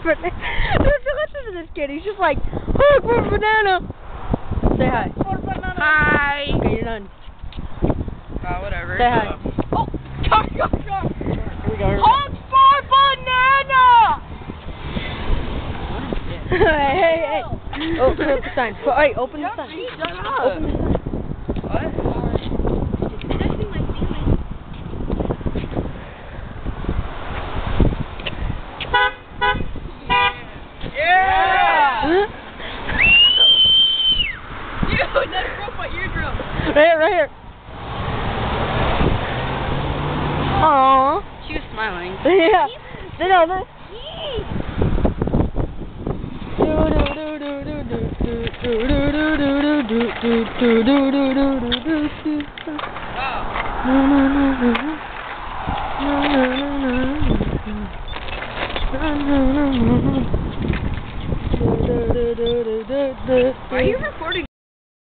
banana. Listen to this kid. He's just like, honk for banana. Say hi. Hi. Okay, you're done. Whatever. Say hi. Oh, go. Here we go. Honk for banana. Hey. Open up the sign. Hey, open the sign. Shut up. Open the sign. What? Yeah! Dude, that broke my eardrum. Right here. Aww. She was smiling. Yeah. Sit down there. Why are you recording?